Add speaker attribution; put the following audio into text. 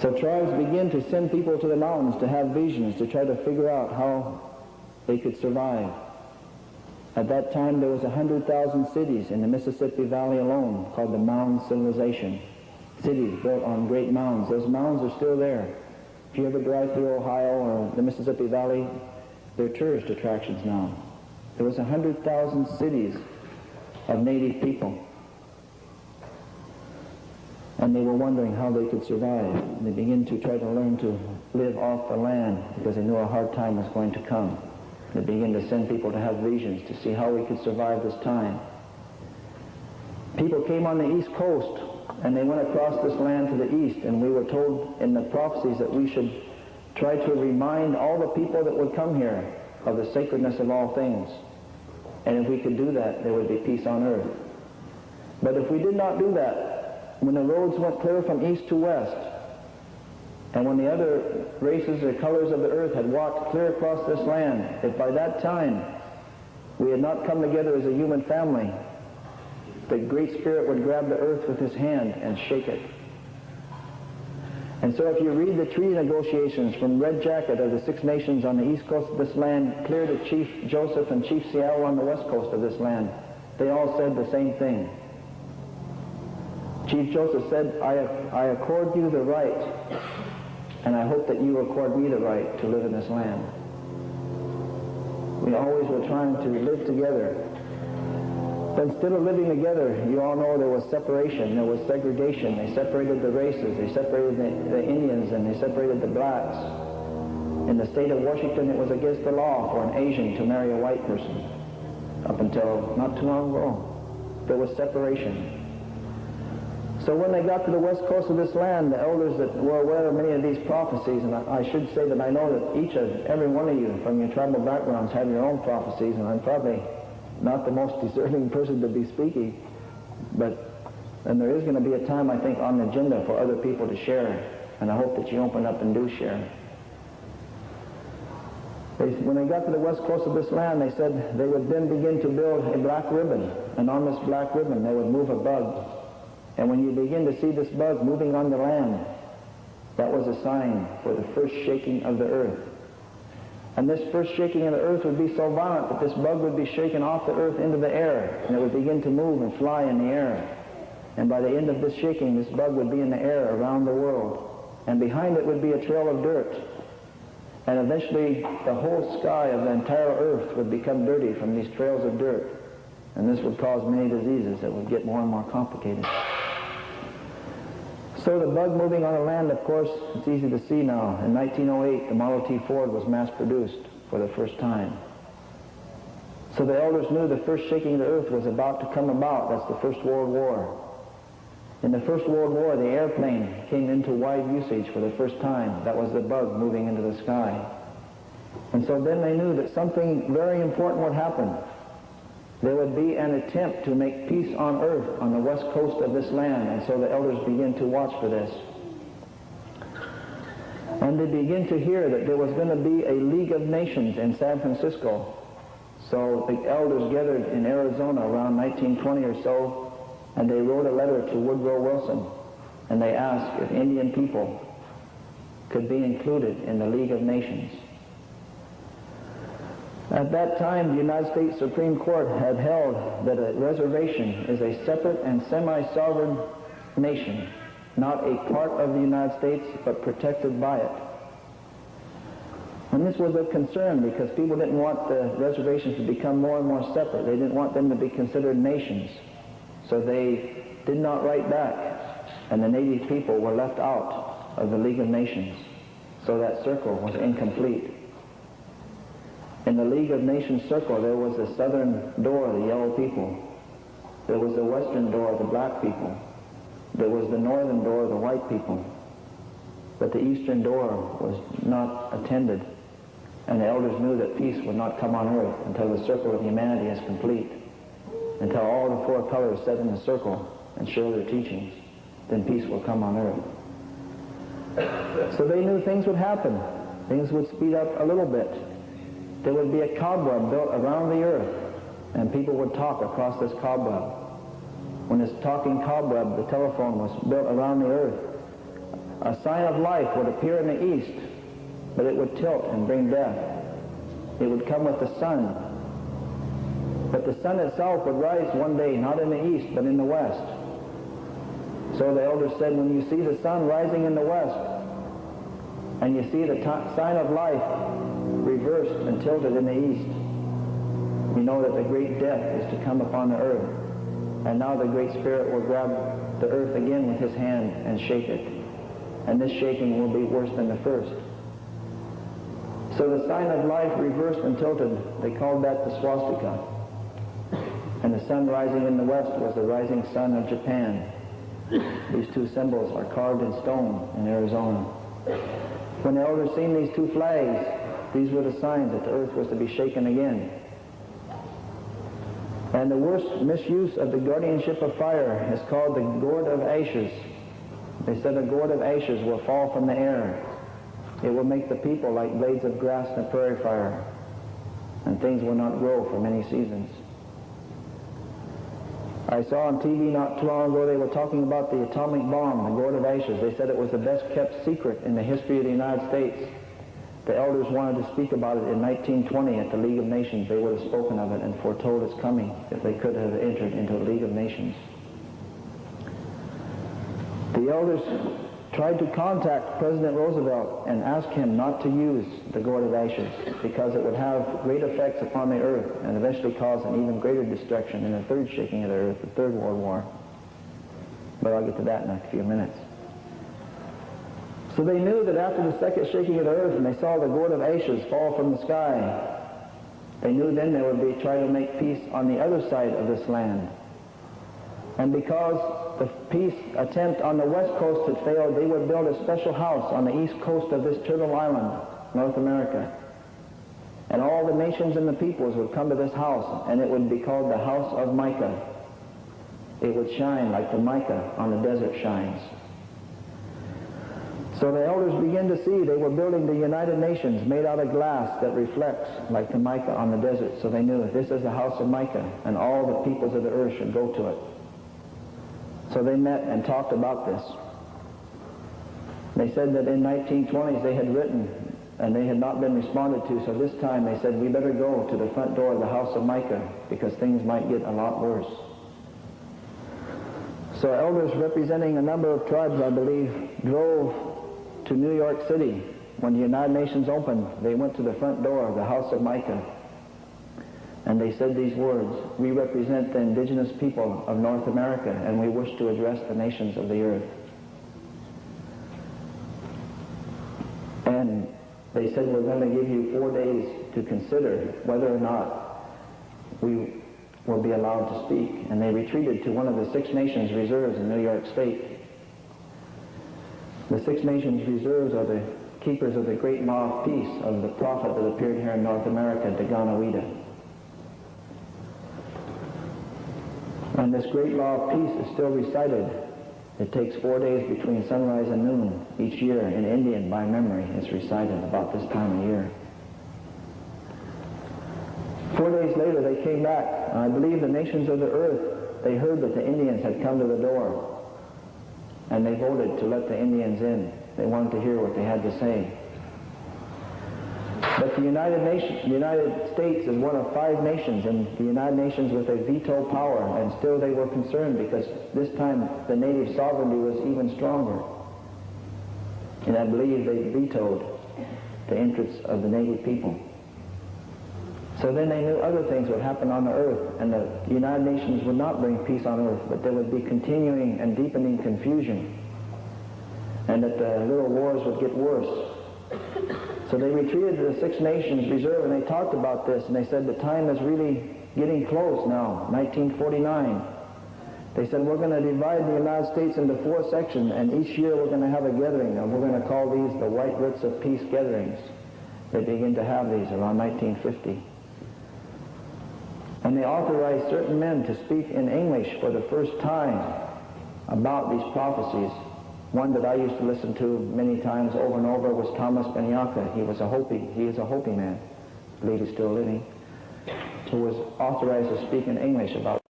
Speaker 1: So tribes begin to send people to the mountains to have visions, to try to figure out how they could survive. At that time, there was 100,000 cities in the Mississippi Valley alone called the Mound Civilization. Cities built on great mounds. Those mounds are still there. If you ever drive through Ohio or the Mississippi Valley, they're tourist attractions now. There was 100,000 cities of native people. And they were wondering how they could survive. They began to try to learn to live off the land because they knew a hard time was going to come. They began to send people to have visions to see how we could survive this time. People came on the East Coast and they went across this land to the east, and we were told in the prophecies that we should try to remind all the people that would come here of the sacredness of all things. And if we could do that, there would be peace on earth. But if we did not do that, when the roads went clear from east to west, and when the other races or colors of the earth had walked clear across this land, if by that time we had not come together as a human family, the Great Spirit would grab the earth with his hand and shake it. And so if you read the treaty negotiations from Red Jacket of the Six Nations on the east coast of this land, clear to Chief Joseph and Chief Seattle on the west coast of this land, they all said the same thing. Chief Joseph said, I accord you the right, and I hope that you accord me the right to live in this land. We always were trying to live together. But instead of living together, you all know there was separation, there was segregation. They separated the races, they separated the Indians, and they separated the blacks. In the state of Washington, it was against the law for an Asian to marry a white person. Up until not too long ago, there was separation. So when they got to the west coast of this land, the elders that were aware of many of these prophecies, and I should say that I know that every one of you from your tribal backgrounds have your own prophecies, and I'm probably not the most deserving person to be speaking, and there is going to be a time, I think, on the agenda for other people to share, and I hope that you open up and do share. When they got to the west coast of this land, they said they would then begin to build a black ribbon, and on this black ribbon they would move a bug. And when you begin to see this bug moving on the land, that was a sign for the first shaking of the earth. And this first shaking of the earth would be so violent that this bug would be shaken off the earth into the air, and it would begin to move and fly in the air. And by the end of this shaking, this bug would be in the air around the world. And behind it would be a trail of dirt. And eventually, the whole sky of the entire earth would become dirty from these trails of dirt. And this would cause many diseases that would get more and more complicated. So the bug moving on the land, of course, it's easy to see now. In 1908, the Model T Ford was mass-produced for the first time. So the elders knew the first shaking of the earth was about to come about. That's the First World War. In the First World War, the airplane came into wide usage for the first time. That was the bug moving into the sky. And so then they knew that something very important would happen. There would be an attempt to make peace on earth on the west coast of this land, and so the elders began to watch for this. And they began to hear that there was going to be a League of Nations in San Francisco. So the elders gathered in Arizona around 1920 or so, and they wrote a letter to Woodrow Wilson, and they asked if Indian people could be included in the League of Nations. At that time, the United States Supreme Court had held that a reservation is a separate and semi-sovereign nation, not a part of the United States, but protected by it. And this was of concern because people didn't want the reservations to become more and more separate. They didn't want them to be considered nations. So they did not write back, and the native people were left out of the League of Nations. So that circle was incomplete. In the League of Nations circle, there was the southern door, the yellow people. There was the western door, the black people. There was the northern door, the white people. But the eastern door was not attended. And the elders knew that peace would not come on earth until the circle of humanity is complete. Until all the four colors sit in the circle and share their teachings, then peace will come on earth. So they knew things would happen. Things would speed up a little bit. There would be a cobweb built around the earth, and people would talk across this cobweb. When this talking cobweb, the telephone, was built around the earth, a sign of life would appear in the east, but it would tilt and bring death. It would come with the sun. But the sun itself would rise one day, not in the east, but in the west. So the elders said, when you see the sun rising in the west, and you see the sign of life reversed and tilted in the east, you know that the great death is to come upon the earth. And now the Great Spirit will grab the earth again with his hand and shake it. And this shaking will be worse than the first. So the sign of life reversed and tilted, they called that the swastika. And the sun rising in the west was the rising sun of Japan. These two symbols are carved in stone in Arizona. When the elders seen these two flags, these were the signs that the earth was to be shaken again. And the worst misuse of the guardianship of fire is called the gourd of ashes. They said a gourd of ashes will fall from the air. It will make the people like blades of grass in a prairie fire, and things will not grow for many seasons. I saw on TV not too long ago they were talking about the atomic bomb, the gourd of ashes. They said it was the best kept secret in the history of the United States. The elders wanted to speak about it in 1920 at the League of Nations. They would have spoken of it and foretold its coming if they could have entered into the League of Nations. The elders tried to contact President Roosevelt and ask him not to use the gourd of ashes because it would have great effects upon the earth and eventually cause an even greater destruction in the third shaking of the earth, the Third World War. But I'll get to that in a few minutes. So they knew that after the second shaking of the earth and they saw the gourd of ashes fall from the sky, they knew then they would be trying to make peace on the other side of this land. And because the peace attempt on the west coast had failed, they would build a special house on the east coast of this Turtle Island, North America. And all the nations and the peoples would come to this house, and it would be called the House of Mica. It would shine like the mica on the desert shines. So the elders began to see they were building the United Nations made out of glass that reflects like the mica on the desert. So they knew this is the House of Mica, and all the peoples of the earth should go to it. So they met and talked about this. They said that in 1920s they had written and they had not been responded to, so this time they said we better go to the front door of the House of Mica because things might get a lot worse. So elders representing a number of tribes, I believe, drove to New York City. When the United Nations opened, they went to the front door of the House of Mica. And they said these words, we represent the indigenous people of North America and we wish to address the nations of the earth. And they said we're going to give you 4 days to consider whether or not we will be allowed to speak. And they retreated to one of the Six Nations reserves in New York State. The Six Nations reserves are the keepers of the great law of peace of the prophet that appeared here in North America, Daganawida. And this great law of peace is still recited. It takes 4 days between sunrise and noon each year. In Indian, by memory, it's recited about this time of year. 4 days later, they came back. And I believe the nations of the earth, they heard that the Indians had come to the door. And they voted to let the Indians in. They wanted to hear what they had to say. But the United States is one of 5 nations, and the United Nations with a veto power, and still they were concerned because this time the native sovereignty was even stronger. And I believe they vetoed the entrance of the native people. So then they knew other things would happen on the earth, and the United Nations would not bring peace on earth, but there would be continuing and deepening confusion, and that the little wars would get worse. So they retreated to the Six Nations Reserve, and they talked about this, and they said the time is really getting close now, 1949. They said we're going to divide the United States into 4 sections, and each year we're going to have a gathering, and we're going to call these the White Roots of Peace gatherings. They begin to have these around 1950. And they authorized certain men to speak in English for the first time about these prophecies. One that I used to listen to many times over and over was Thomas Benyaka. He was a Hopi. He is a Hopi man. I believe he's still living. Who was authorized to speak in English about